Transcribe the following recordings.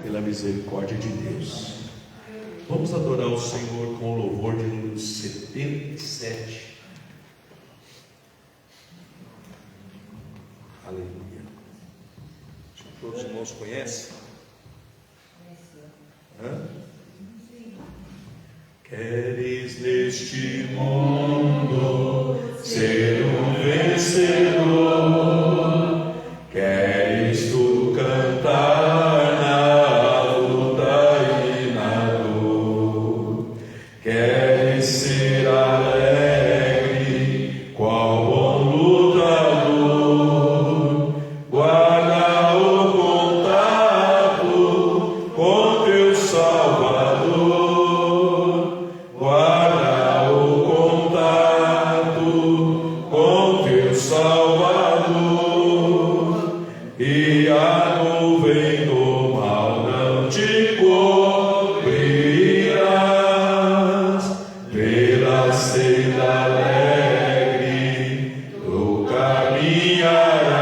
pela misericórdia de Deus. Vamos adorar o Senhor com o louvor de número 77. Aleluia. Acho que todos os irmãos conhecem. Queres neste mundo ser um vencedor? Queres tu cantar na luta e na dor? Queres ser alegre, qual bom lutador? Guarda o contato com teu Salvador. Guarda o contato com teu Salvador, e a nuvem do mal não te cobrirás. Pela senda alegre tu caminharás,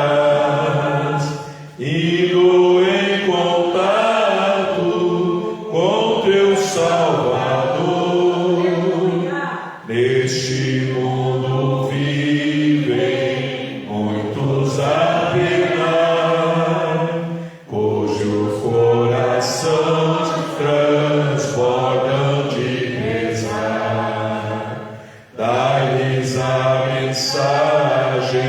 indo em contato com teu Salvador. Neste mundo vivem muitos a penar, cujo coração transbordam de pesar. Dai-lhes a mensagem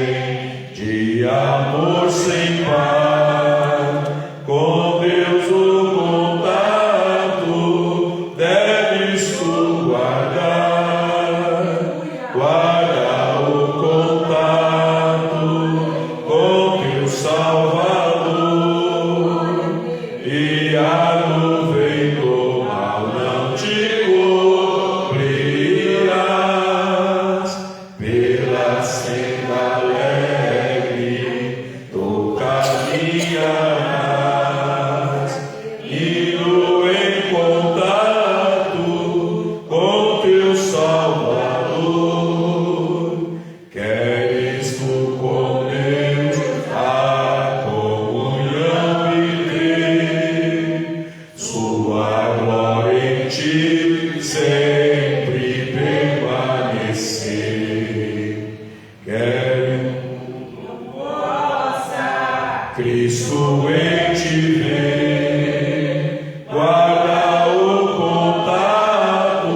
de amor sem par. Com Deus o contato deves tu guardar. Guarda o contato com teu Salvador, e a nuvem do mal não te cobrirás. Pela senda alegre tu caminharás, indo em contato com teu Salvador. Queres tu com Deus a comunhão viver, sua glória em ti sempre permanecer. Quero Cristo em ti ver, guarda o contato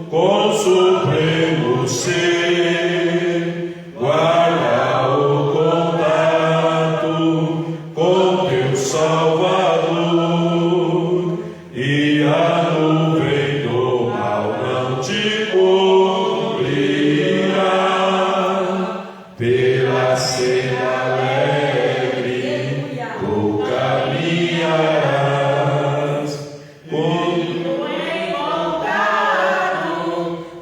com supremo ser. Guarda o contato com teu Salvador, e a nuvem do mal não te cobrirá. Pela senda alegre tu caminharás,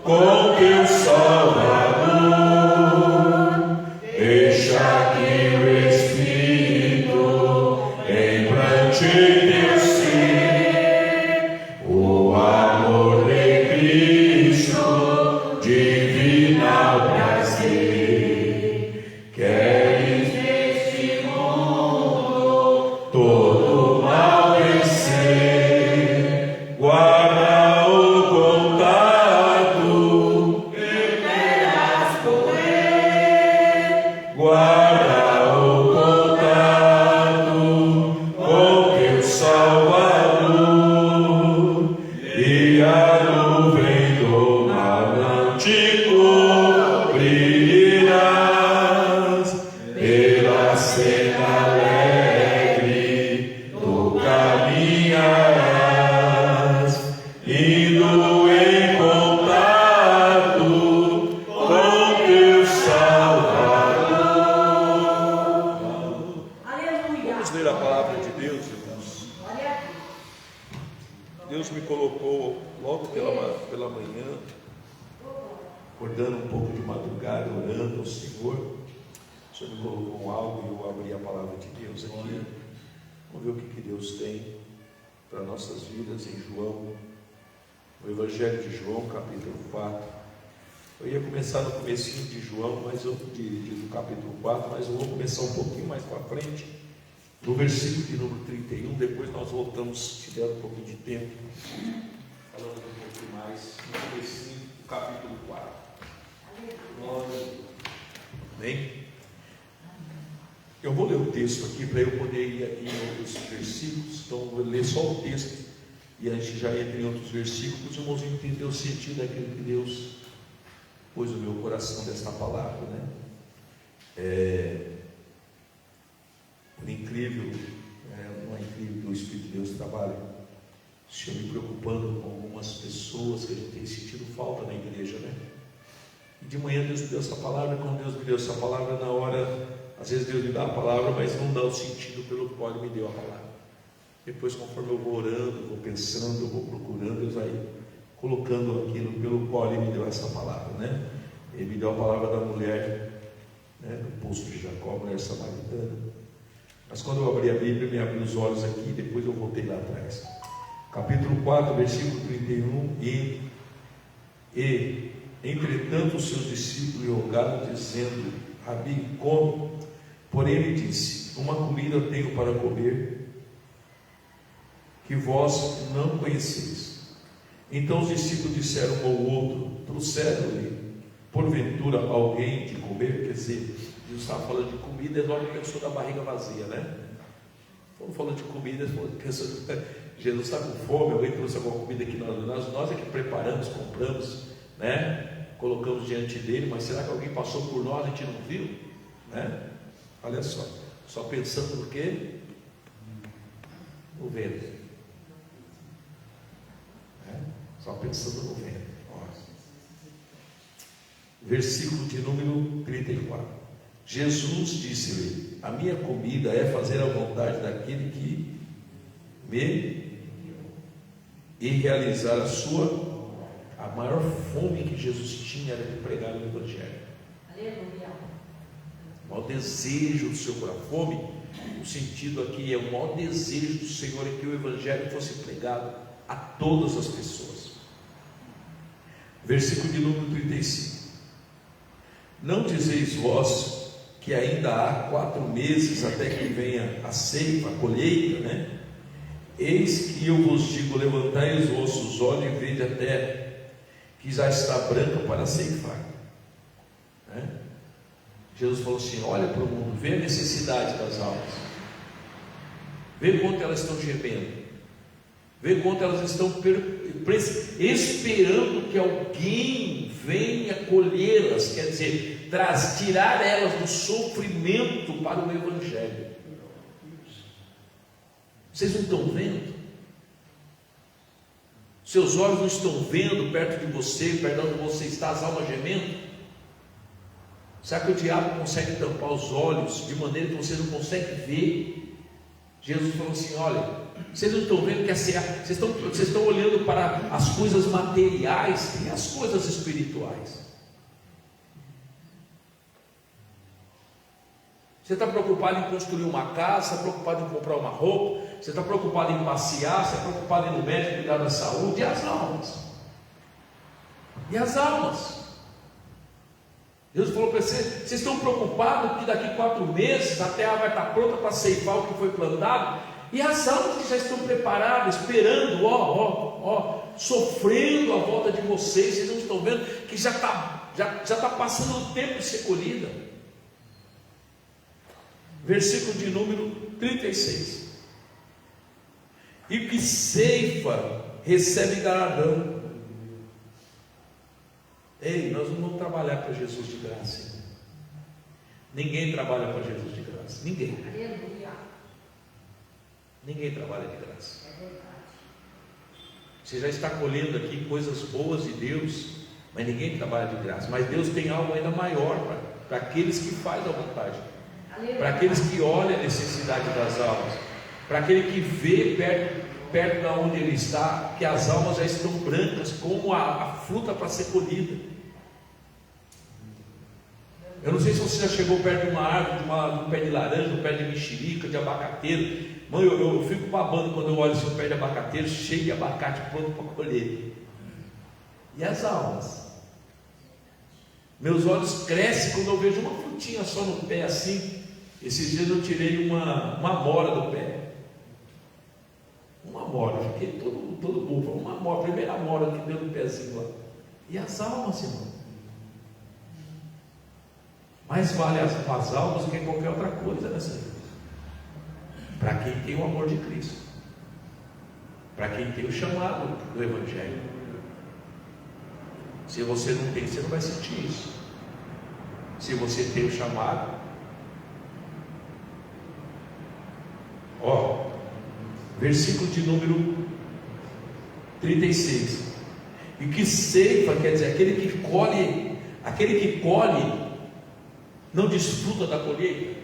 com teu Salvador. Deixa que o Espírito implante em teu ser o amor de Cristo, divinal prazer. Queres neste mundo todo mal vencer? Guarda o contato, perderás com ele. Guarda o contato com teu Salvador, e a nuvem do mal não te cobrirás. Pela senda alegre tu caminharás, indo em contato com teu Salvador. Vamos ler a palavra de Deus, irmãos. Deus me colocou logo pela manhã, acordando um pouco de madrugada, orando ao Senhor. O Senhor me colocou algo e eu abri a palavra de Deus aqui. Vamos ver o que Deus tem para nossas vidas em João, no Evangelho de João, capítulo 4. Eu ia começar no comecinho de João, do capítulo 4, mas eu vou começar um pouquinho mais para frente, no versículo de número 31, depois nós voltamos, se tiver um pouquinho de tempo, falando um pouquinho mais, no versículo, capítulo 4. Amém? Eu vou ler o texto aqui para eu poder ir aqui em outros versículos, então eu vou ler só o texto e a gente já entra em outros versículos, os irmãos entender o sentido daquilo que Deus pôs no meu coração desta palavra, né? Por incrível, não é incrível que o Espírito de Deus trabalhe, o Senhor me preocupando com algumas pessoas que a gente tem sentido falta na igreja, né? E de manhã Deus me deu essa palavra, quando Deus me deu essa palavra, na hora, às vezes Deus me dá a palavra, mas não dá o sentido pelo qual Ele me deu a palavra. Depois, conforme eu vou orando, vou pensando, eu vou procurando, Deus vai colocando aquilo pelo qual Ele me deu essa palavra, né? Ele me deu a palavra da mulher, né, do poço de Jacó, mulher samaritana. Mas quando eu abri a Bíblia, me abri os olhos aqui, depois eu voltei lá atrás. Capítulo 4, versículo 31. E entretanto os seus discípulos rogaram, dizendo: Rabi, come. Porém ele disse: uma comida tenho para comer, que vós não conheceis. Então os discípulos disseram um ao outro: trouxeram-lhe porventura alguém de comer? Quer dizer, Jesus estava falando de comida, e logo pensou da barriga vazia, né? Quando falando de comida, pensou, Jesus está com fome, alguém trouxe alguma comida que nós é que preparamos, compramos, né? Colocamos diante dele, mas será que alguém passou por nós e a gente não viu? Né? Olha só pensando no quê? No vento. Só pensando no vento. Versículo de número 34. Jesus disse-lhe: a minha comida é fazer a vontade daquele que me e realizar a sua. A maior fome que Jesus tinha era de pregar o Evangelho. Aleluia. O maior desejo do seu coração. Fome, o sentido aqui é o maior desejo do Senhor é que o Evangelho fosse pregado a todas as pessoas. Versículo de número 35. Não dizeis vós que ainda há 4 meses até que venha a ceifa, a colheita, né? Eis que eu vos digo: levantai os vossos olhos e vede a terra, que já está branca para ceifar, né? Jesus falou assim: olha para o mundo, vê a necessidade das almas, vê quanto elas estão gemendo, vê quanto elas estão esperando que alguém venha colhê-las, quer dizer, tirar elas do sofrimento para o Evangelho. Vocês não estão vendo? Seus olhos não estão vendo perto de você, perto de onde você está, as almas gemendo? Será que o diabo consegue tampar os olhos de maneira que você não consegue ver? Jesus falou assim: olha, vocês não estão vendo que vocês estão olhando para as coisas materiais e as coisas espirituais. Você está preocupado em construir uma casa, está preocupado em comprar uma roupa, você está preocupado em passear, você está preocupado em ir no médico cuidar da saúde, e as almas? E as almas? Jesus falou para vocês estão preocupados que daqui 4 meses a terra vai estar pronta para ceifar o que foi plantado, e as almas que já estão preparadas, esperando, sofrendo à volta de vocês não estão vendo que já está passando o tempo de ser colhida. Versículo de número 36. E que ceifa recebe galardão. Ei, nós não vamos trabalhar para Jesus de graça. Ninguém trabalha para Jesus de graça. Ninguém. Ninguém trabalha de graça. Você já está colhendo aqui coisas boas de Deus, mas ninguém trabalha de graça. Mas Deus tem algo ainda maior para aqueles que fazem a vontade, para aqueles que olham a necessidade das almas, para aquele que vê perto de onde ele está, que as almas já estão brancas como a fruta para ser colhida. Eu não sei se você já chegou perto de uma árvore, de um pé de laranja, de um pé de mexerica, de abacateiro. Mãe, eu fico babando quando eu olho esse pé de abacateiro cheio de abacate pronto para colher. E as almas? Meus olhos crescem quando eu vejo uma frutinha só no pé assim. Esses dias eu tirei uma amora do pé. Uma amora, fiquei todo bobo. Uma amora, a primeira amora que deu no pezinho lá. E as almas, irmão? Mais vale as almas do que qualquer outra coisa nessa vida. Para quem tem o amor de Cristo, para quem tem o chamado do Evangelho. Se você não tem, você não vai sentir isso. Se você tem o chamado, ó, versículo de número 36. E que ceifa, quer dizer, aquele que colhe não desfruta da colheita.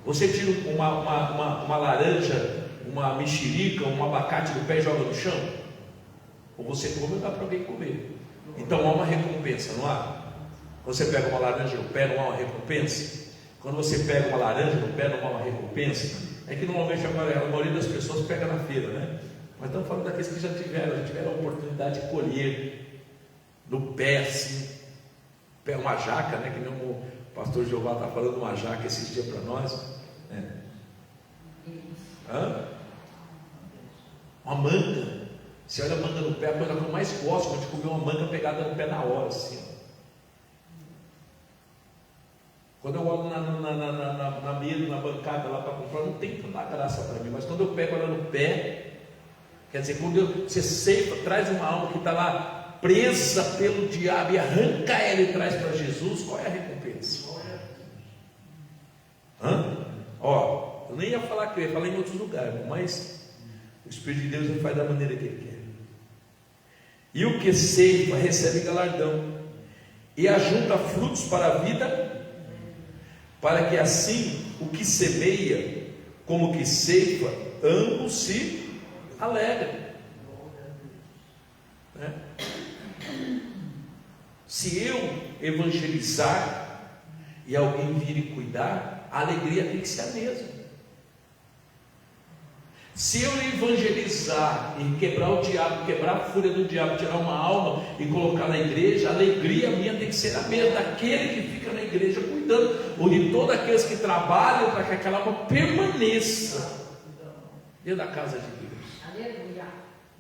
Você tira uma laranja, uma mexerica, um abacate do pé e joga no chão? Ou você come ou dá para alguém comer? Então há uma recompensa, não há? Quando você pega uma laranja no pé, não há uma recompensa? Quando você pega uma laranja no pé, não há uma recompensa? É que normalmente a maioria das pessoas pega na feira, né? Mas estamos falando daqueles que já tiveram a oportunidade de colher no pé, assim, pé, uma jaca, né? Que nem o pastor Jeová está falando uma jaca esses dias para nós. Uma manga. Você olha a manga no pé, a coisa que eu mais gosto é de comer uma manga pegada no pé na hora, assim. Quando eu olho na mesa, na bancada lá para comprar, não tem tanta graça para mim. Mas quando eu pego ela no pé, quer dizer, quando você ceifa, traz uma alma que está lá presa pelo diabo e arranca ela e traz para Jesus, qual é a recompensa? Ó, eu nem ia falar aqui, eu ia falar em outros lugares, mas o Espírito de Deus ele faz da maneira que Ele quer. E o que ceifa recebe galardão, e ajunta frutos para a vida, para que assim o que semeia como o que ceifa, ambos se alegrem. Se eu evangelizar e alguém vir e cuidar, a alegria tem que ser a mesma. Se eu evangelizar e quebrar o diabo, quebrar a fúria do diabo, tirar uma alma e colocar na igreja, a alegria minha tem que ser a mesma, daquele que fica na igreja cuidando, ou de todos aqueles que trabalham para que aquela alma permaneça dentro da casa de Deus. Aleluia.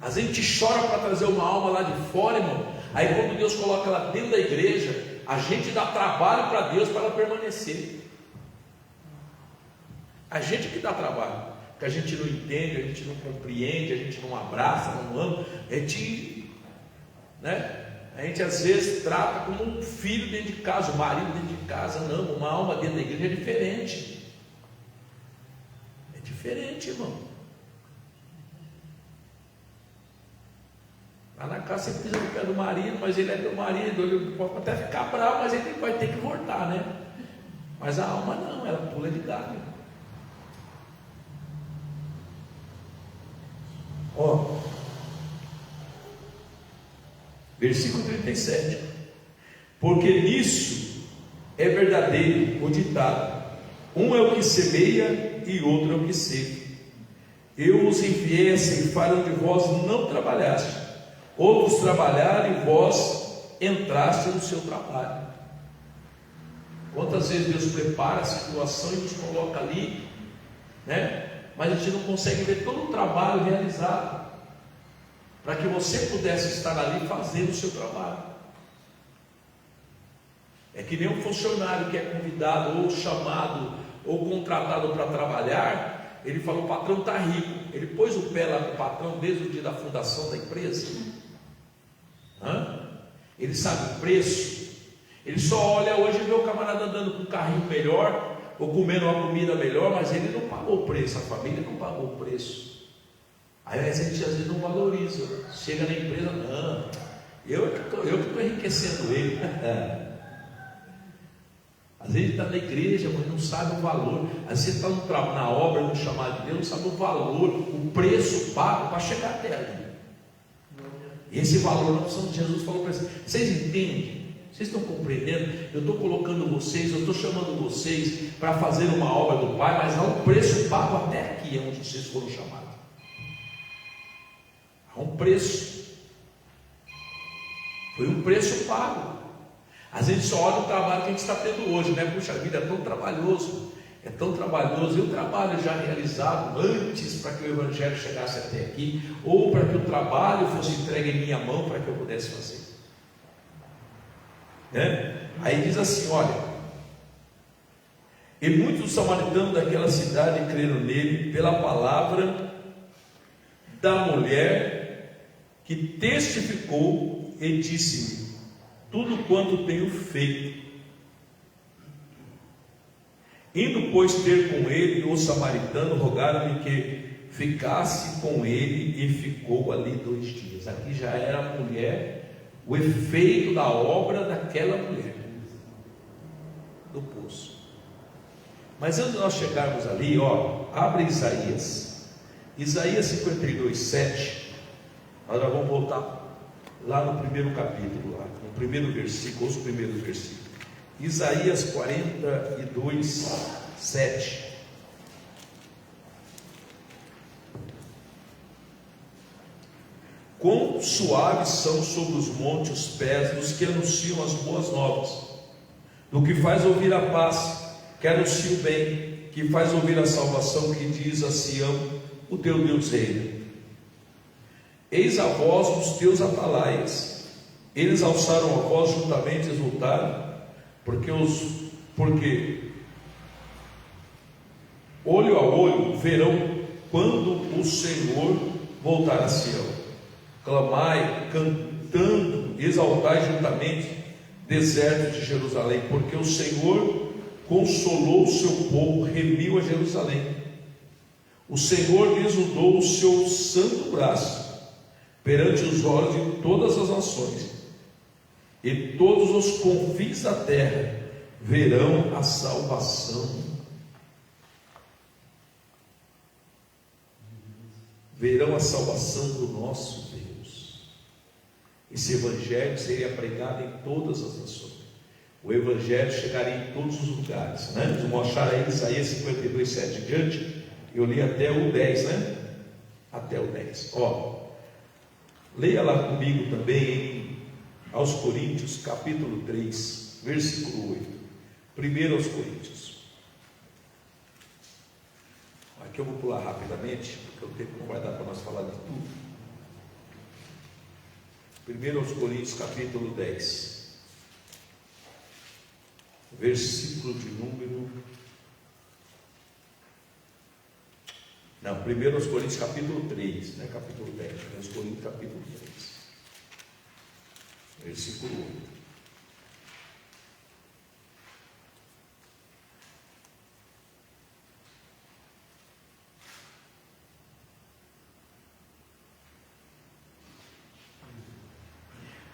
A gente chora para trazer uma alma lá de fora, irmão. Aí quando Deus coloca ela dentro da igreja, a gente dá trabalho para Deus para ela permanecer. A gente que dá trabalho, que a gente não entende, a gente não compreende, a gente não abraça, não ama, a gente às vezes trata como um filho dentro de casa, um marido dentro de casa. Não, uma alma dentro da igreja é diferente. É diferente, irmão. Lá na casa você pisa no pé do marido, mas ele é teu marido, ele pode até ficar bravo, mas ele vai ter que voltar, né? Mas a alma não, ela pula de galho. Ó, versículo 37. Porque nisso é verdadeiro o ditado: um é o que semeia e outro é o que ceifa. Eu os enviei a ceifar onde vós não trabalhaste, outros trabalharam e vós entraste no seu trabalho. Quantas vezes Deus prepara a situação e nos coloca ali, né? Mas a gente não consegue ver todo o trabalho realizado, para que você pudesse estar ali fazendo o seu trabalho. É que nem um funcionário que é convidado, ou chamado, ou contratado para trabalhar. Ele fala: o patrão está rico. Ele pôs o pé lá para o patrão desde o dia da fundação da empresa. Ele sabe o preço. Ele só olha hoje e vê o camarada andando com um carrinho melhor, ou comendo uma comida melhor, mas ele não pagou o preço, a família não pagou o preço. Aí a gente às vezes não valoriza. Chega na empresa: não, eu que estou enriquecendo ele. Às vezes está na igreja, mas não sabe o valor. Às vezes está na obra, no chamado de Deus, não sabe o valor, o preço pago para chegar até ali. E esse valor não são. Jesus falou para eles: vocês entendem? Vocês estão compreendendo? Eu estou colocando vocês, eu estou chamando vocês para fazer uma obra do Pai, mas há um preço pago até aqui, onde vocês foram chamados. Há um preço. Foi um preço pago. Às vezes só olha o trabalho que a gente está tendo hoje, né? Puxa vida, é tão trabalhoso. é tão trabalhoso, e o trabalho já realizado antes para que o Evangelho chegasse até aqui, ou para que o trabalho fosse entregue em minha mão para que eu pudesse fazer, né? Aí diz assim, olha, e muitos dos samaritanos daquela cidade creram nele pela palavra da mulher que testificou e disse-lhe tudo quanto tenho feito. Indo, pois, ter com ele o samaritano, rogaram-lhe que ficasse com ele, e ficou ali 2 dias. Aqui já era a mulher, o efeito da obra daquela mulher do poço. Mas antes de nós chegarmos ali, abre Isaías 52:7. Nós já vamos voltar lá no primeiro capítulo, lá no primeiro versículo, os primeiros versículos. Isaías 42:7. Quão suaves são sobre os montes os pés dos que anunciam as boas novas, do que faz ouvir a paz, que anuncia o bem, que faz ouvir a salvação, que diz a Sião, o teu Deus reina. Eis a voz dos teus atalaias, eles alçaram a voz juntamente, exultaram, porque olho a olho verão quando o Senhor voltar a Sião. Clamai, cantando, exaltai juntamente, deserto de Jerusalém, porque o Senhor consolou o seu povo, remiu a Jerusalém. O Senhor lhes deu o seu santo braço perante os olhos de todas as nações, e todos os confins da terra verão a salvação. Verão a salvação do nosso Deus. Esse Evangelho seria pregado em todas as nações. O Evangelho chegaria em todos os lugares, né? Vamos achar aí Isaías 52:7 em diante. Eu li até o 10, né? Até o 10. Leia lá comigo também aos Coríntios, capítulo 3, versículo 8. Primeiro aos Coríntios. Aqui eu vou pular rapidamente, porque o tempo não vai dar para nós falar de tudo. Primeiro aos Coríntios, capítulo 10, versículo de número... Não, primeiro aos Coríntios, capítulo 3, né? Capítulo 10, aos Coríntios, capítulo 3, versículo 8.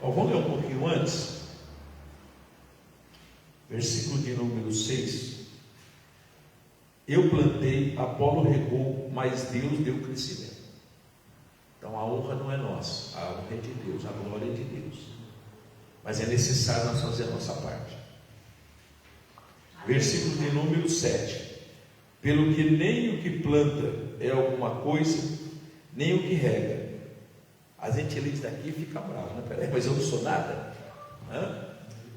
Vamos ler um pouquinho antes, versículo de número 6. Eu plantei, Apolo regou, mas Deus deu crescimento. Então a honra não é nossa, a honra é de Deus, a glória é de Deus. Mas é necessário nós fazer a nossa parte. Versículo de número 7. Pelo que nem o que planta é alguma coisa, nem o que rega. A gente lê isso daqui e fica bravo, né? Peraí, mas eu não sou nada?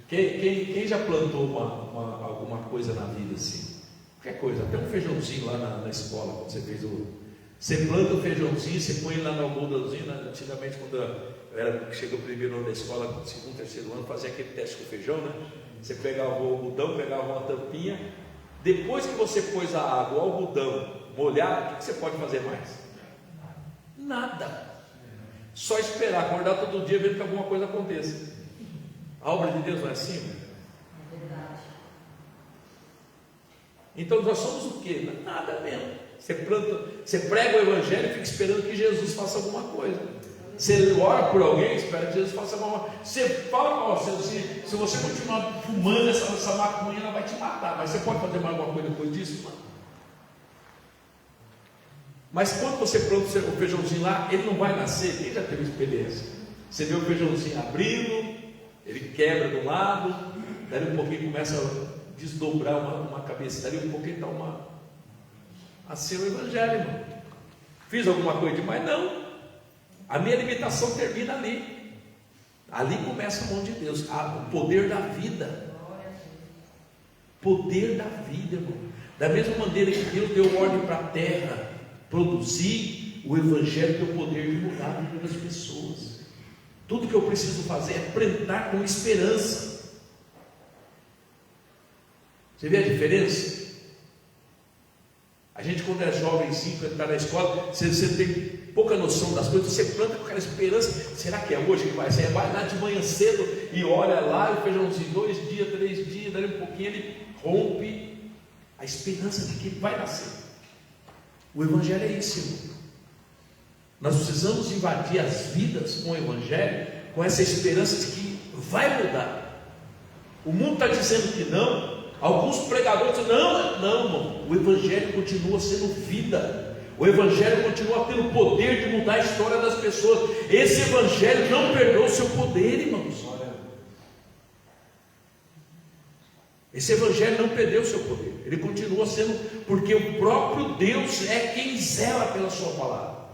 Quem já plantou alguma coisa na vida assim? Qualquer coisa, até um feijãozinho lá na escola, quando você fez você planta o feijãozinho, você põe lá no algodãozinho, né? Antigamente, quando eu era, chegou o primeiro ano da escola, segundo, terceiro ano, fazia aquele teste com o feijão, né? Você pegava o algodão, pegava uma tampinha, depois que você pôs a água, o algodão molhado, o que você pode fazer mais? Nada. Só esperar, acordar todo dia, vendo que alguma coisa aconteça. A obra de Deus não é assim? É verdade. Então nós somos o quê? Nada mesmo. Você prega o Evangelho e fica esperando que Jesus faça alguma coisa. Você ora por alguém, espera que Jesus faça alguma coisa. Você fala, se você continuar fumando essa maconha, ela vai te matar. Mas você pode fazer mais alguma coisa depois disso? Não. Mas quando você planta o feijãozinho lá, ele não vai nascer. Quem já teve experiência? Você vê o feijãozinho abrindo, ele quebra do lado, daí um pouquinho começa a desdobrar uma cabeça, daí um pouquinho está assim o Evangelho, irmão. Fiz alguma coisa demais? Não. A minha limitação termina ali. Ali começa a mão de Deus, o poder da vida. Poder da vida, irmão. Da mesma maneira que Deus deu ordem para a terra produzir, o Evangelho tem o poder de mudar a vida das pessoas. Tudo que eu preciso fazer é plantar com esperança. Você vê a diferença? A gente, quando é jovenzinho, para entrar na escola, você tem pouca noção das coisas, você planta com aquela esperança. Será que é hoje que vai ser? Você vai lá de manhã cedo e olha lá, o feijãozinho, 2 dias, 3 dias, daí um pouquinho ele rompe. A esperança de que vai nascer. O Evangelho é isso, irmão. Nós precisamos invadir as vidas com o Evangelho, com essa esperança de que vai mudar. O mundo está dizendo que não. Alguns pregadores dizem, não, irmão. O Evangelho continua sendo vida. O Evangelho continua tendo o poder de mudar a história das pessoas. Esse Evangelho não perdeu o seu poder, irmãos. Esse Evangelho não perdeu o seu poder. Ele continua sendo, porque o próprio Deus é quem zela pela sua palavra.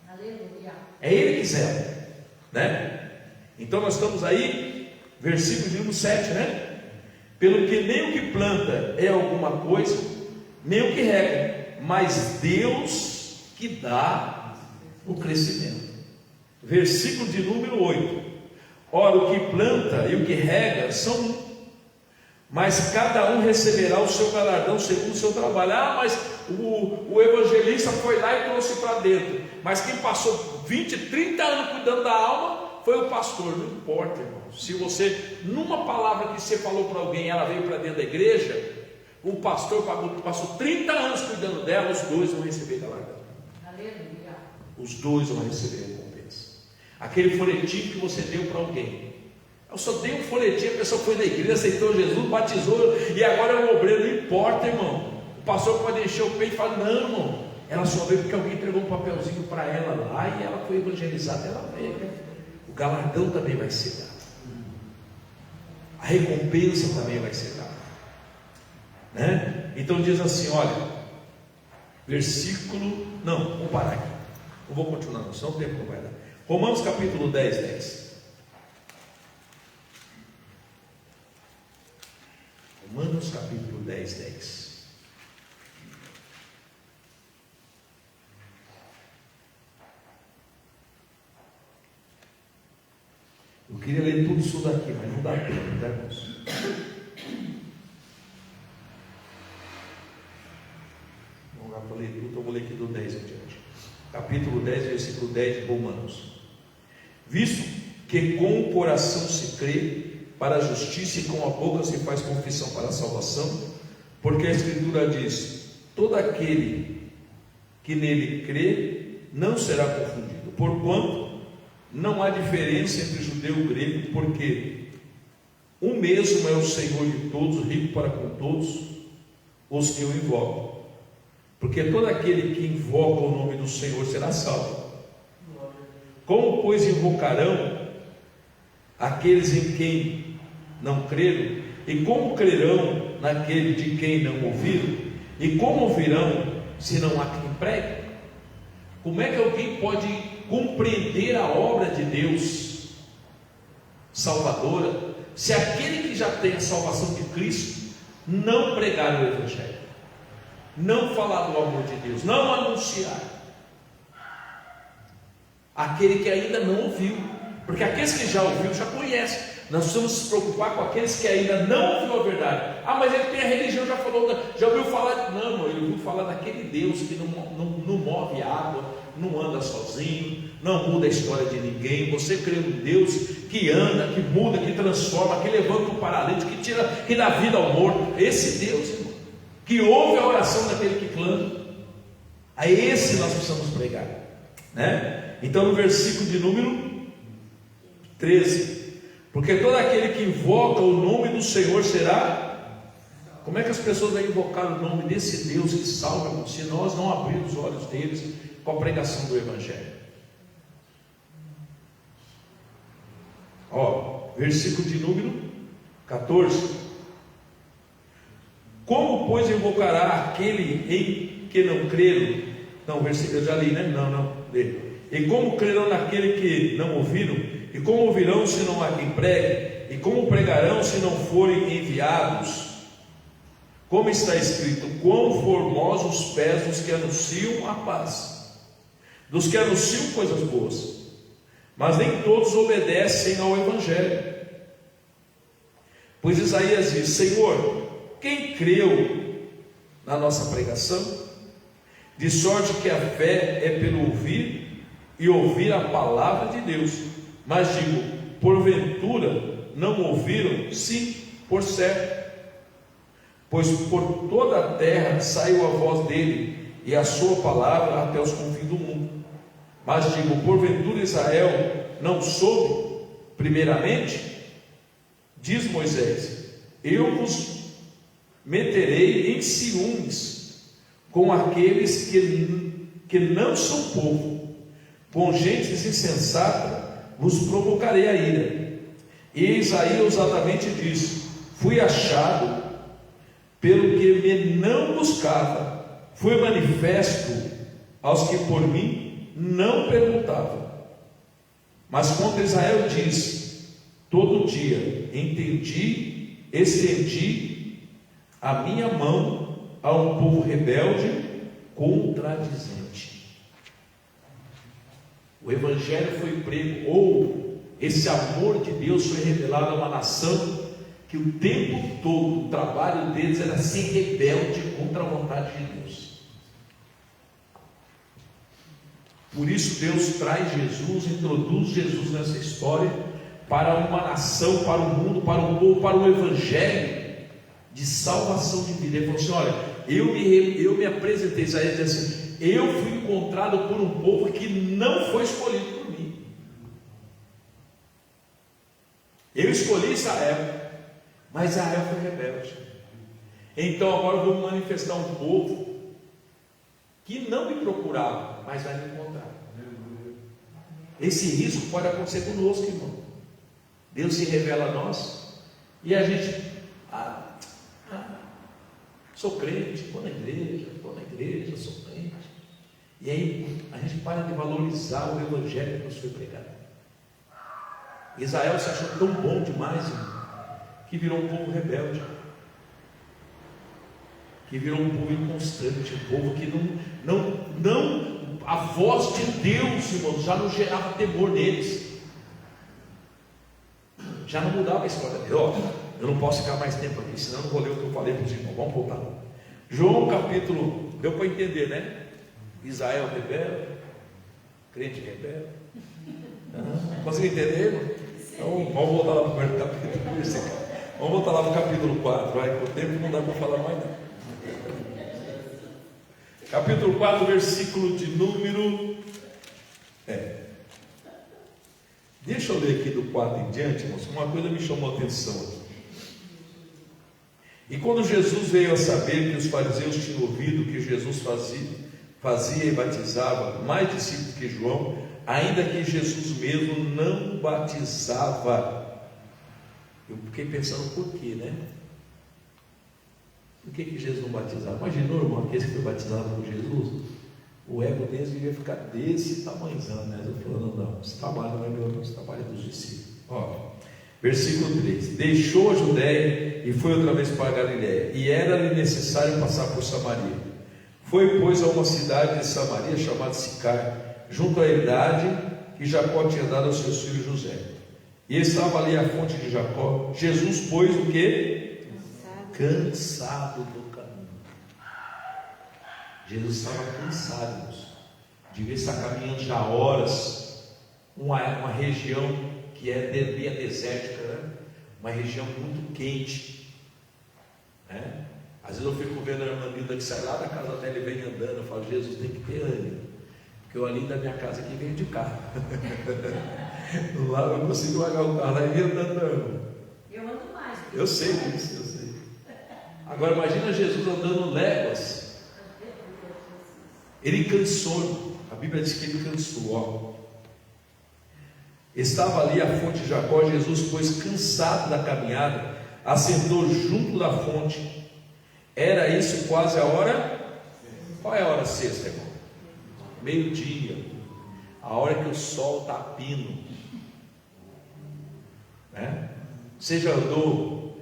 Aleluia. É Ele que zela, né? Então nós estamos aí, versículo de número 7, né? Pelo que nem o que planta é alguma coisa, nem o que rega, mas Deus que dá o crescimento. Versículo de número 8. Ora, o que planta e o que rega são um, mas cada um receberá o seu galardão segundo o seu trabalho. Mas o evangelista foi lá e trouxe para dentro, mas quem passou 20, 30 anos cuidando da alma foi o pastor. Não importa, irmão. Se você, numa palavra que você falou para alguém, ela veio para dentro da igreja, o pastor passou 30 anos cuidando dela, os dois vão receber galardão. Aleluia. Os dois vão receber recompensa. Aquele folhetinho que você deu para alguém, eu só dei um folhetinho, a pessoa foi na igreja, aceitou Jesus, batizou e agora é um obreiro. Não importa, irmão. O pastor pode encher o peito e falar, não, irmão, ela só veio porque alguém entregou um papelzinho para ela lá e ela foi evangelizada, ela veio. O galardão também vai ser dado, a recompensa também vai ser dada, né? Então diz assim, olha, versículo, não, vamos parar aqui, não vou continuar não, senão o tempo não vai dar. Romanos capítulo 10, 10. Romanos capítulo 10, 10. Eu queria ler tudo isso daqui, mas não dá tempo, tá, irmãos? Vamos lá para ler tudo, então eu vou ler aqui do 10 em diante. Capítulo 10, versículo 10 de Romanos. Visto que com o coração se crê para a justiça e com a boca se faz confissão para a salvação, porque a Escritura diz, todo aquele que nele crê não será confundido, porquanto não há diferença entre judeu e grego, porque o mesmo é o Senhor de todos, rico para com todos os que o invocam, porque todo aquele que invoca o nome do Senhor será salvo. Como pois invocarão aqueles em quem não creram? E como crerão naquele de quem não ouviram? E como ouvirão se não há quem pregue? Como é que alguém pode compreender a obra de Deus salvadora se aquele que já tem a salvação de Cristo não pregar o Evangelho, não falar do amor de Deus, não anunciar? Aquele que ainda não ouviu, porque aqueles que já ouviram já conhecem. Nós precisamos nos preocupar com aqueles que ainda não ouviram a verdade. Mas ele tem a religião, já ouviu falar. Não, irmão, ele ouviu falar daquele Deus que não move água, não anda sozinho, não muda a história de ninguém. Você crê num Deus que anda, que muda, que transforma, que levanta o paralítico, que dá vida ao morto. Esse Deus, irmão, que ouve a oração daquele que clama, a esse nós precisamos pregar, né? Então no versículo de número 13, porque todo aquele que invoca o nome do Senhor será. Como é que as pessoas vão invocar o nome desse Deus que salva, se nós não abrirmos os olhos deles com a pregação do Evangelho? Versículo de número 14. Como pois invocará aquele em que não creram? Não, versículo eu já li, né? Não, lê. E como crerão naquele que não ouviram? E como ouvirão se não há quem pregue? E como pregarão se não forem enviados? como está escrito: quão formosos os pés dos que anunciam a paz, dos que anunciam coisas boas. Mas nem todos obedecem ao Evangelho. Pois Isaías diz: Senhor, quem creu na nossa pregação? De sorte que a fé é pelo ouvir, e ouvir a palavra de Deus. Mas digo, porventura não ouviram? Sim, por certo. Pois por toda a terra saiu a voz dele, e a sua palavra até os confins do mundo. Mas digo, porventura Israel não soube? Primeiramente, diz Moisés: eu vos meterei em ciúmes com aqueles que não são povo, com gentes insensatas vos provocarei a ira. E Isaías ousadamente diz: fui achado pelo que me não buscava, fui manifesto aos que por mim não perguntavam. Mas contra Israel diz: todo dia estendi a minha mão a um povo rebelde, contradizente. O Evangelho foi prego, ou esse amor de Deus foi revelado a uma nação que o tempo todo o trabalho deles era ser rebelde contra a vontade de Deus. Por isso Deus traz Jesus, introduz Jesus nessa história para uma nação, para o mundo, para o povo, para o Evangelho de salvação de vida. Ele falou assim: olha, eu me apresentei. Isaías diz assim: eu fui encontrado por um povo que não foi escolhido por mim. Eu escolhi Israel, mas Israel foi rebelde. Então agora eu vou manifestar um povo que não me procurava, mas vai me encontrar. Esse risco pode acontecer conosco, irmão. Deus se revela a nós e a gente sou crente, vou na igreja, sou crente. E aí a gente para de valorizar o Evangelho que nos foi pregado. Israel se achou tão bom demais, irmão, que virou um povo rebelde, que virou um povo inconstante, um povo que não a voz de Deus, irmão, já não gerava temor neles, já não mudava a história dele. Eu não posso ficar mais tempo aqui, senão eu não vou ler o que eu falei para os irmãos. Vamos voltar. João capítulo, deu para entender, né? Israel rebelde, crente rebelde. Conseguiu entender, irmão? Então vamos voltar lá para o primeiro capítulo. Vamos voltar lá para o capítulo 4. Vai, com o tempo não dá para falar mais nada. Capítulo 4, versículo de número. Deixa eu ler aqui do 4 em diante, irmãos. Uma coisa me chamou a atenção aqui. E quando Jesus veio a saber que os fariseus tinham ouvido que Jesus fazia e batizava mais discípulos que João, ainda que Jesus mesmo não batizava. Eu fiquei pensando por quê, né? Por que Jesus não batizava? Imaginou, irmão, aquele que foi batizado por Jesus? O ego deles devia ficar desse tamanhozão, né? Eu falando, não, esse trabalho não é meu, esse trabalho é dos discípulos. Versículo 3: deixou a Judéia e foi outra vez para a Galiléia, e era-lhe necessário passar por Samaria. Foi, pois, a uma cidade de Samaria chamada Sicar, junto à idade que Jacó tinha dado aos seus filhos José. E estava ali a fonte de Jacó. Jesus, pois, o quê? Cansado do caminho. Jesus estava cansado, devia estar caminhando já há horas, uma região que é bem desértica, né? Uma região muito quente, né? Às vezes eu fico vendo a irmã Linda que sai lá da casa dela e vem andando. Eu falo: Jesus, tem que ter ânimo, porque eu ali da minha casa aqui venho de carro. Lá eu não consigo largar o carro lá e vir andando. Eu ando mais. Eu sei disso, eu sei. Agora imagina Jesus andando léguas. Ele cansou, a Bíblia diz que ele cansou. Estava ali a fonte de Jacó. Jesus, pois, cansado da caminhada, assentou junto da fonte. Era isso quase a hora. Qual é a hora sexta, irmão? Meio-dia, a hora que o sol está a pino, né? Você já andou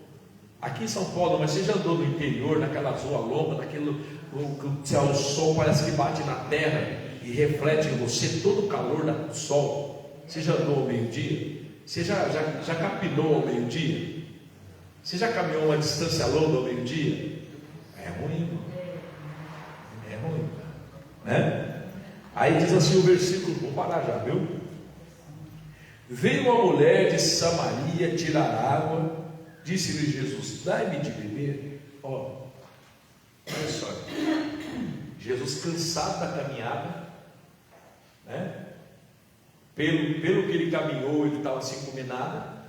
Aqui em São Paulo, mas você já andou no interior, naquela rua longa, naquele o sol parece que bate na terra e reflete em você todo o calor do sol. Você já andou ao meio-dia? Você já capinou ao meio-dia? Você já caminhou uma distância longa ao meio-dia? É ruim, é ruim, né? Aí diz assim o versículo, vou parar já, viu? Veio uma mulher de Samaria tirar água, disse-lhe Jesus: dai-me de beber. Olha só, Jesus cansado da caminhada, né? Pelo que ele caminhou, ele estava sem comer nada.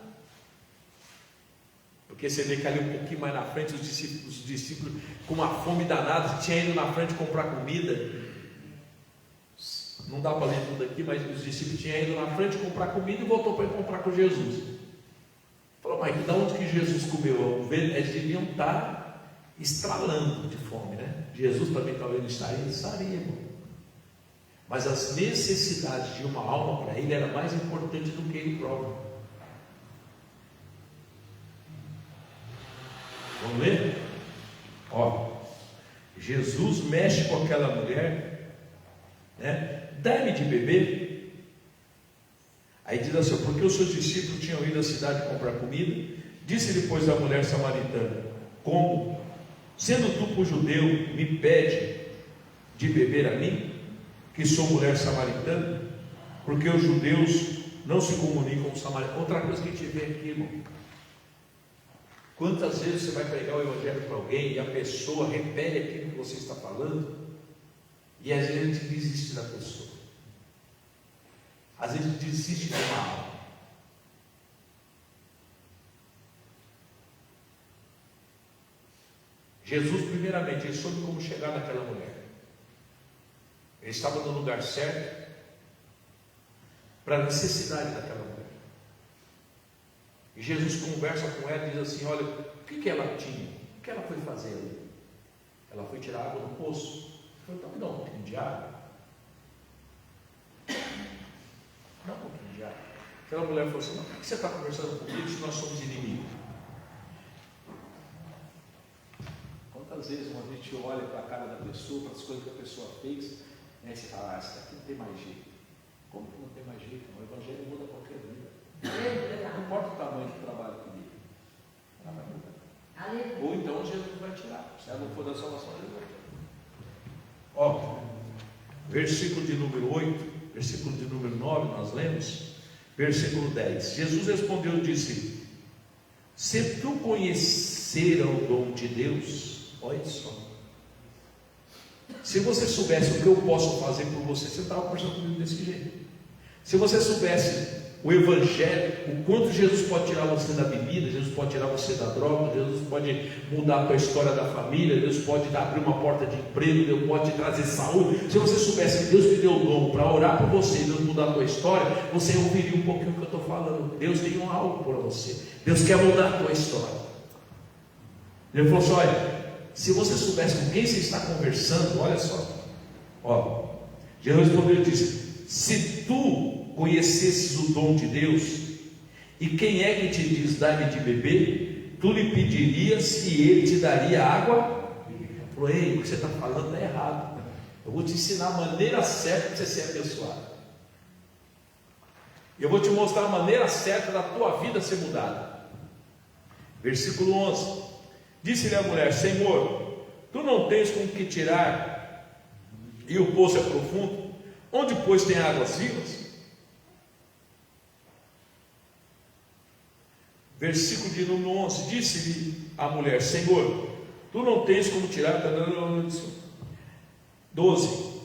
Porque você vê que ali um pouquinho mais na frente, os discípulos com uma fome danada, tinha ido na frente comprar comida. Não dá para ler tudo aqui, mas os discípulos tinham ido na frente comprar comida e voltou para ir comprar com Jesus. Falou, mas de onde que Jesus comeu? Eles deviam estar estralando de fome, né? Jesus também talvez não estaria, irmão. Mas as necessidades de uma alma para ele era mais importante do que ele próprio. Vamos ler? Jesus mexe com aquela mulher, né? Dá-me de beber. Aí diz assim: porque os seus discípulos tinham ido à cidade comprar comida. Disse-lhe, pois, a mulher samaritana: como, sendo tu por judeu, me pede de beber a mim, que sou mulher samaritana? Porque os judeus não se comunicam com os samaritanos. Outra coisa que a gente vê aqui, irmão, quantas vezes você vai pregar o evangelho para alguém e a pessoa repete aquilo que você está falando, e às vezes a gente desiste da pessoa, às vezes a gente desiste de uma alma. Jesus, primeiramente, ele soube como chegar naquela mulher. Ele estava no lugar certo para a necessidade daquela mulher. E Jesus conversa com ela e diz assim: olha, o que ela tinha? O que ela foi fazer ali? Ela foi tirar água do poço. Ele falou: então me dá um pouquinho de água. Dá um pouquinho de água. Aquela mulher falou assim: não, por que você está conversando comigo se nós somos inimigos? Quantas vezes a gente olha para a cara da pessoa, para as coisas que a pessoa fez, né, e você fala: essa daqui não tem mais jeito. Como que não tem mais jeito? O evangelho muda qualquer vida. Não importa o tamanho do trabalho comigo, ela vai mudar. Ou então Jesus vai tirar. Se ela não for da salvação, ele vai tirar. Versículo de número 8, versículo de número 9, nós lemos, versículo 10. Jesus respondeu e disse: se tu conhecer o dom de Deus, olha só, se você soubesse o que eu posso fazer por você, você estava conversando comigo desse jeito. Se você soubesse o evangelho, o quanto Jesus pode tirar você da bebida, Jesus pode tirar você da droga, Jesus pode mudar a tua história da família, Deus pode abrir uma porta de emprego, Deus pode te trazer saúde. Se você soubesse que Deus te deu o dom para orar por você e Deus mudar a tua história, você ouviria um pouquinho o que eu estou falando. Deus tem algo para você, Deus quer mudar a tua história. Ele falou assim: olha, se você soubesse com quem você está conversando, olha só, Jesus respondeu e disse: se tu conhecesses o dom de Deus, e quem é que te diz dai-me de beber, tu lhe pedirias e ele te daria água. Ele falou: ei, o que você está falando é errado, eu vou te ensinar a maneira certa de você ser abençoado, eu vou te mostrar a maneira certa da tua vida ser mudada. Versículo 11, disse-lhe a mulher: Senhor, tu não tens com que tirar, e o poço é profundo, onde pois tem águas vivas? Versículo de número 11, disse-lhe a mulher: Senhor, tu não tens como tirar. 12,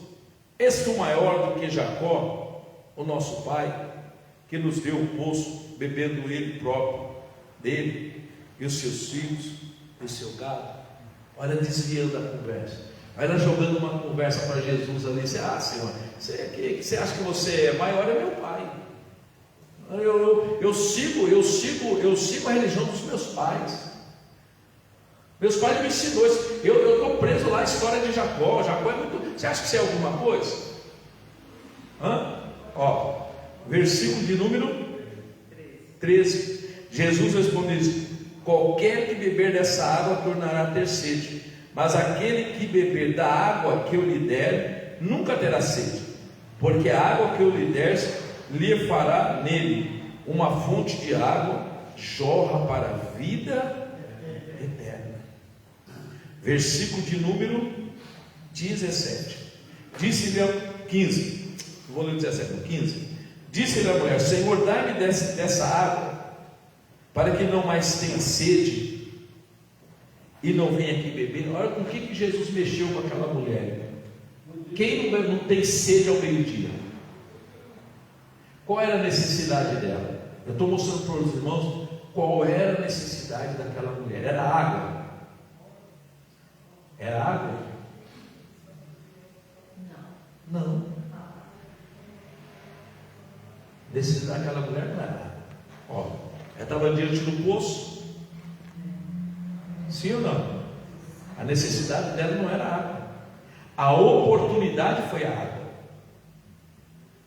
és tu maior do que Jacó, o nosso pai, que nos deu o poço, bebendo ele próprio dele, e os seus filhos, e o seu gado? Olha, desviando a conversa, olha, jogando uma conversa para Jesus ali. Senhor, você acha que você é maior? É meu pai. Eu sigo a religião dos meus pais. Meus pais me ensinou isso. Eu estou preso lá, a história de Jacó. Jacó é muito. Você acha que você é alguma coisa? Versículo de número 13. Jesus respondeu: qualquer que beber dessa água tornará a ter sede, mas aquele que beber da água que eu lhe der, nunca terá sede, porque a água que eu lhe der, lhe fará nele uma fonte de água, jorra para a vida eterna. Versículo de número 17. Disse-lhe 15, vou ler 17, 15. Disse-lhe a mulher: Senhor, dá-me dessa água, para que não mais tenha sede e não venha aqui beber. Olha com o que Jesus mexeu com aquela mulher. Quem não tem sede ao meio-dia? Qual era a necessidade dela? Eu estou mostrando para os irmãos qual era a necessidade daquela mulher. Era água. Era água? Não. Necessidade daquela mulher não era água. Ó, ela estava diante do poço. Sim ou não? A necessidade dela não era água. A oportunidade foi a água.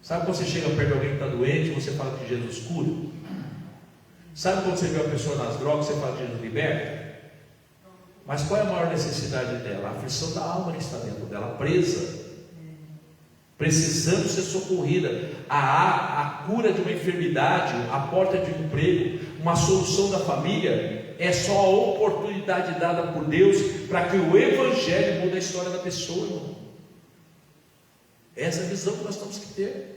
Sabe quando você chega perto de alguém que está doente, você fala que Jesus cura? Sabe quando você vê uma pessoa nas drogas, você fala que Jesus liberta? Mas qual é a maior necessidade dela? A aflição da alma que está dentro dela, presa, precisando ser socorrida. A cura de uma enfermidade, a porta de um emprego, uma solução da família, é só a oportunidade dada por Deus para que o Evangelho mude a história da pessoa, irmão. Essa é a visão que nós temos que ter.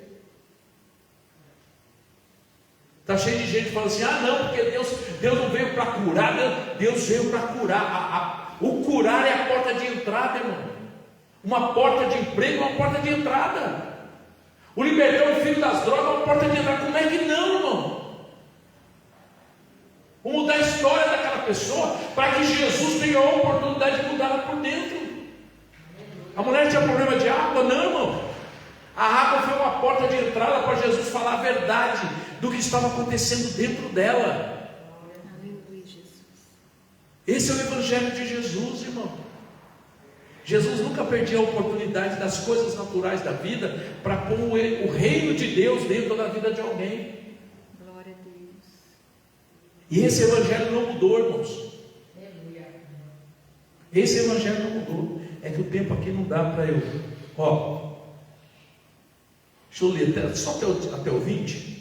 Está cheio de gente falando assim: ah não, porque Deus não veio para curar, Deus veio para curar. O curar é a porta de entrada, irmão. Uma porta de emprego é uma porta de entrada. O libertar o filho das drogas é uma porta de entrada. Como é que não, irmão? Vamos mudar a história daquela pessoa para que Jesus tenha a oportunidade de mudá-la por dentro. A mulher tinha problema de água? Não, irmão. A água foi uma porta de entrada para Jesus falar a verdade do que estava acontecendo dentro dela. Esse é o Evangelho de Jesus, irmão. Jesus nunca perdia a oportunidade das coisas naturais da vida para pôr o reino de Deus dentro da vida de alguém. Glória a Deus. E esse Evangelho não mudou, irmãos. Esse Evangelho não mudou. É que o tempo aqui não dá para eu. Ó, deixa eu ler só até o 20.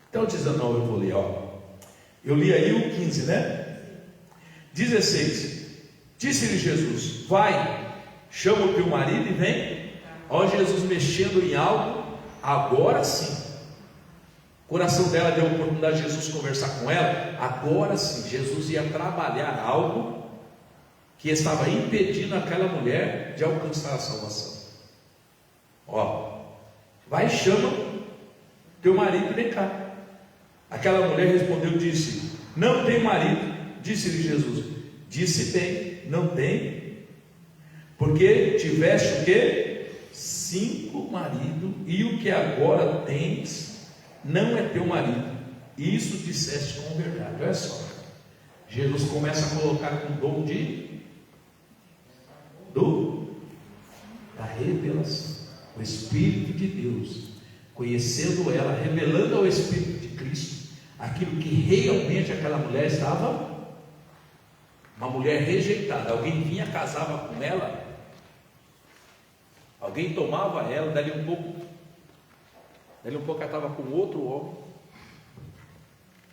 Até o 19 eu vou ler, ó. Eu li aí o 15, né? 16. Disse-lhe Jesus: vai, chama o teu marido e vem. Ó, Jesus mexendo em algo, agora sim. O coração dela deu a oportunidade de Jesus conversar com ela. Agora sim, Jesus ia trabalhar algo que estava impedindo aquela mulher de alcançar a salvação. Ó, vai, chama teu marido e vem cá. Aquela mulher respondeu, disse: não tem marido. Disse-lhe Jesus: disse tem, não tem, porque tiveste o quê? 5 maridos, e o que agora tens não é teu marido. Isso disseste com verdade. Olha só, Jesus começa a colocar com o dom da revelação. O Espírito de Deus, conhecendo ela, revelando ao Espírito de Cristo aquilo que realmente aquela mulher estava. Uma mulher rejeitada. Alguém vinha, casava com ela, alguém tomava ela, dali um pouco ela estava com outro homem,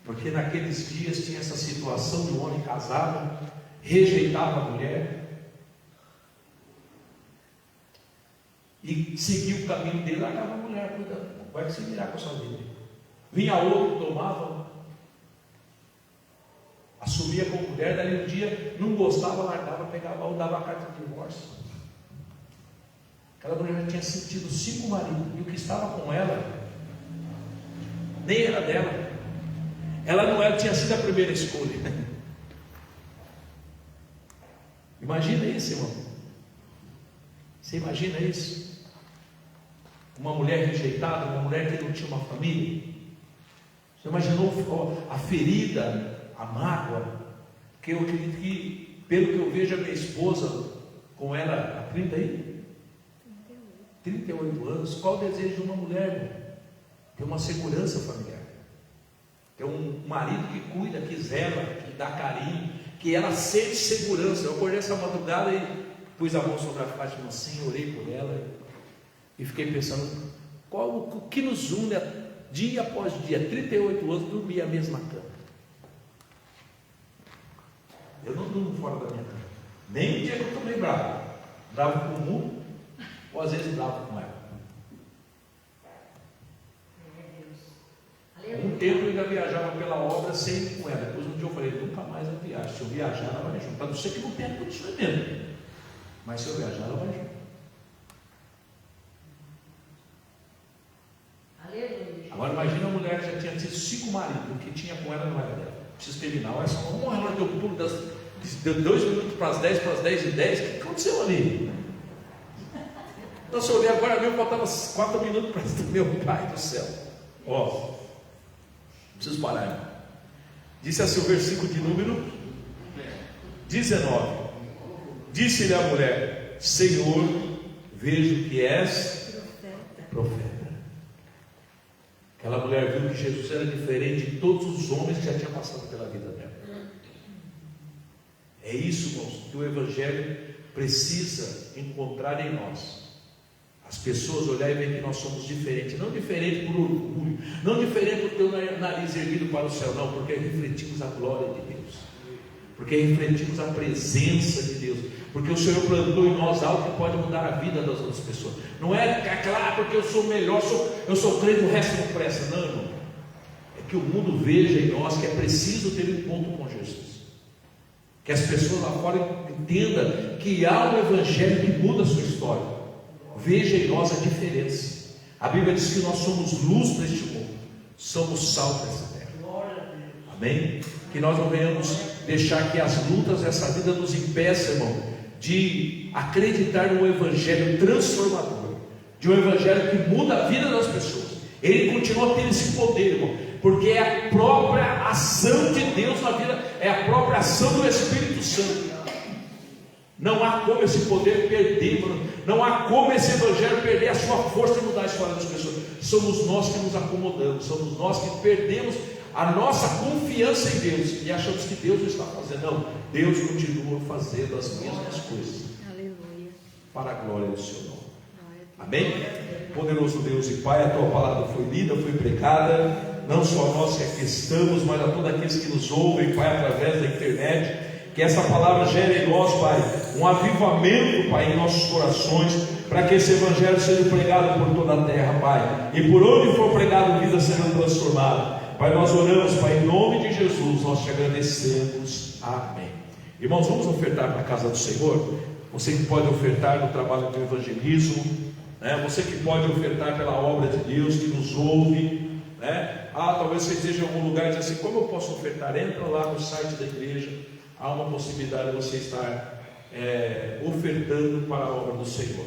porque naqueles dias tinha essa situação de um homem casado, rejeitava a mulher e seguia o caminho dele, largava a mulher, cuidando, vai se virar com a sua vida. Vinha outro, tomava, assumia com a mulher, daí um dia não gostava, largava, pegava ou dava a carta de divórcio. Aquela mulher já tinha sentido 5 maridos, e o que estava com ela nem era dela. Ela não era, tinha sido a primeira escolha. Imagina isso, irmão. Você imagina isso? Uma mulher rejeitada, uma mulher que não tinha uma família. Você imaginou a ferida, a mágoa? Porque eu acredito que, pelo que eu vejo a minha esposa com ela há 38 anos, qual o desejo de uma mulher, irmão? Ter uma segurança familiar, Tem um marido que cuida, que zela, que dá carinho, que ela sente segurança. Eu acordei essa madrugada e pus a mão sobre a Fátima assim, orei por ela e fiquei pensando, o que nos une dia após dia, 38 anos, dormir a mesma cama. Eu não durmo fora da minha cama, nem o dia que eu estou bem bravo com o mundo, ou às vezes bravo com ela. Um tempo eu ainda viajava pela obra sem ir com ela. Depois um dia eu falei, nunca mais eu viajo. Se eu viajar, ela vai junto. A não ser que não tenha condições mesmo. Mas se eu viajar, ela vai junto. Agora imagina a mulher que já tinha tido 5 maridos. O que tinha com ela não era dela. Preciso terminar. Olha só, uma hora deu pulo deu 2 minutos para as 10, para as 10 e 10. O que aconteceu ali? Nossa, eu olhei agora mesmo, faltava 4 minutos para o meu Pai do céu. Ó. Preciso parar, irmão. Disse assim o versículo de número 19. Disse-lhe a mulher: Senhor, vejo que és profeta. Aquela mulher viu que Jesus era diferente de todos os homens que já tinham passado pela vida dela. É isso, irmãos, que o Evangelho precisa encontrar em nós. As pessoas olharem e ver que nós somos diferentes, não diferente por orgulho, não diferente por ter o nariz erguido para o céu, não, porque refletimos a glória de Deus, porque refletimos a presença de Deus, porque o Senhor plantou em nós algo que pode mudar a vida das outras pessoas. Não é claro, porque eu sou melhor, eu sou crente, o resto não presta, não, irmão. É que o mundo veja em nós que é preciso ter um encontro com Jesus, que as pessoas lá fora entendam que há um Evangelho que muda a sua história. Veja em nós a diferença. A Bíblia diz que nós somos luz neste mundo, somos sal dessa terra. Amém? Que nós não venhamos deixar que as lutas dessa vida nos impeçam, irmão, de acreditar no Evangelho transformador, de um Evangelho que muda a vida das pessoas. Ele continua tendo esse poder, irmão, porque é a própria ação de Deus na vida, é a própria ação do Espírito Santo. Não há como esse poder perder, não há como esse Evangelho perder a sua força e mudar a história das pessoas. Somos nós que nos acomodamos, somos nós que perdemos a nossa confiança em Deus e achamos que Deus não está fazendo. Não, Deus continua fazendo as mesmas coisas. Aleluia. Para a glória do seu nome. Amém? Poderoso Deus e Pai, a tua palavra foi lida, foi pregada, não só a nós que aqui estamos, mas a todos aqueles que nos ouvem, Pai, através da internet. Que essa palavra gere em nós, Pai, um avivamento, Pai, em nossos corações, para que esse Evangelho seja pregado por toda a terra, Pai, e por onde for pregado, vidas serão transformadas. Pai, nós oramos, Pai, em nome de Jesus, nós te agradecemos. Amém. Irmãos, vamos ofertar para a casa do Senhor. Você que pode ofertar no trabalho do evangelismo, né? Você que pode ofertar pela obra de Deus, que nos ouve, né? Talvez você esteja em algum lugar e diz assim: como eu posso ofertar? Entra lá no site da igreja. Há uma possibilidade de você estar ofertando para a obra do Senhor.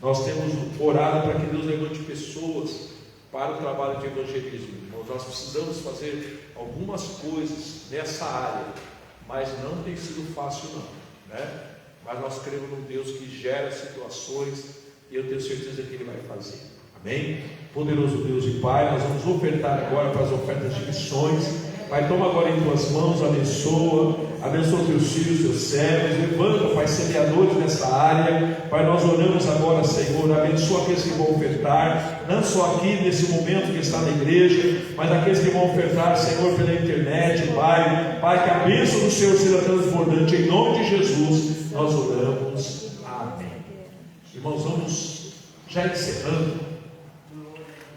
Nós temos orado para que Deus levante pessoas para o trabalho de evangelismo. Nós precisamos fazer algumas coisas nessa área, mas não tem sido fácil não, né? Mas nós cremos num Deus que gera situações e eu tenho certeza que Ele vai fazer. Amém? Poderoso Deus e Pai, nós vamos ofertar agora para as ofertas de missões. Pai, toma agora em tuas mãos, abençoa teus filhos, teus servos, levanta, Pai, semeadores nessa área. Pai, nós oramos agora, Senhor, abençoa aqueles que vão ofertar, não só aqui nesse momento que está na igreja, mas aqueles que vão ofertar, Senhor, pela internet, Pai, que a bênção do Senhor seja transbordante, em nome de Jesus, nós oramos, amém. Irmãos, vamos já encerrando,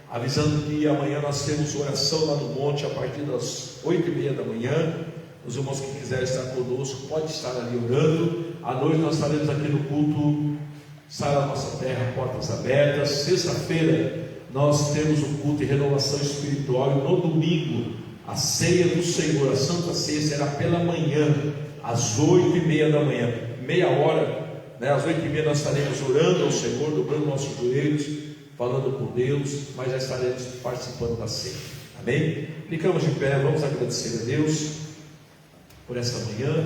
avisando que amanhã nós temos oração lá no monte a partir das 8h30 da manhã. Os irmãos que quiserem estar conosco, pode estar ali orando. À noite nós estaremos aqui no culto Sai da Nossa Terra, portas abertas. Sexta-feira nós temos um culto de renovação espiritual, e no domingo a ceia do Senhor, a Santa Ceia, será pela manhã, às 8h30 da manhã, meia hora, né? Às 8h30 nós estaremos orando ao Senhor, dobrando nossos joelhos, falando com Deus, mas já estaremos participando da ceia. Amém? Ficamos de pé, vamos agradecer a Deus por essa manhã.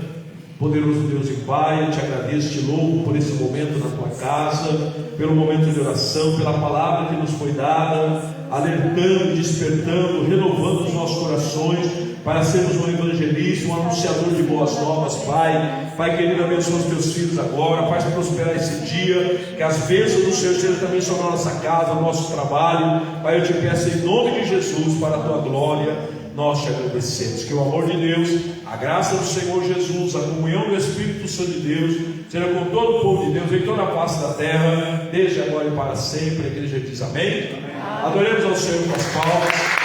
Poderoso Deus e Pai, eu te agradeço, te louvo por esse momento na tua casa, pelo momento de oração, pela palavra que nos foi dada. alertando, despertando, renovando os nossos corações, para sermos um evangelista, um anunciador de boas novas, Pai. Pai querido, abençoa os teus filhos agora, faz prosperar esse dia, que as bênçãos do Senhor sejam também sobre a nossa casa, o nosso trabalho. Pai, eu te peço em nome de Jesus, para a tua glória, nós te agradecemos. Que o amor de Deus, a graça do Senhor Jesus, a comunhão do Espírito Santo de Deus, seja com todo o povo de Deus, em toda a face da terra, desde agora e para sempre. A igreja diz amém. Adoremos ao Senhor com as palmas.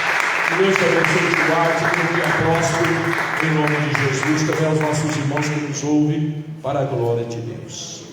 Que Deus te abençoe e te guarde, que um dia próspero, em nome de Jesus. Também aos nossos irmãos que nos ouvem, para a glória de Deus.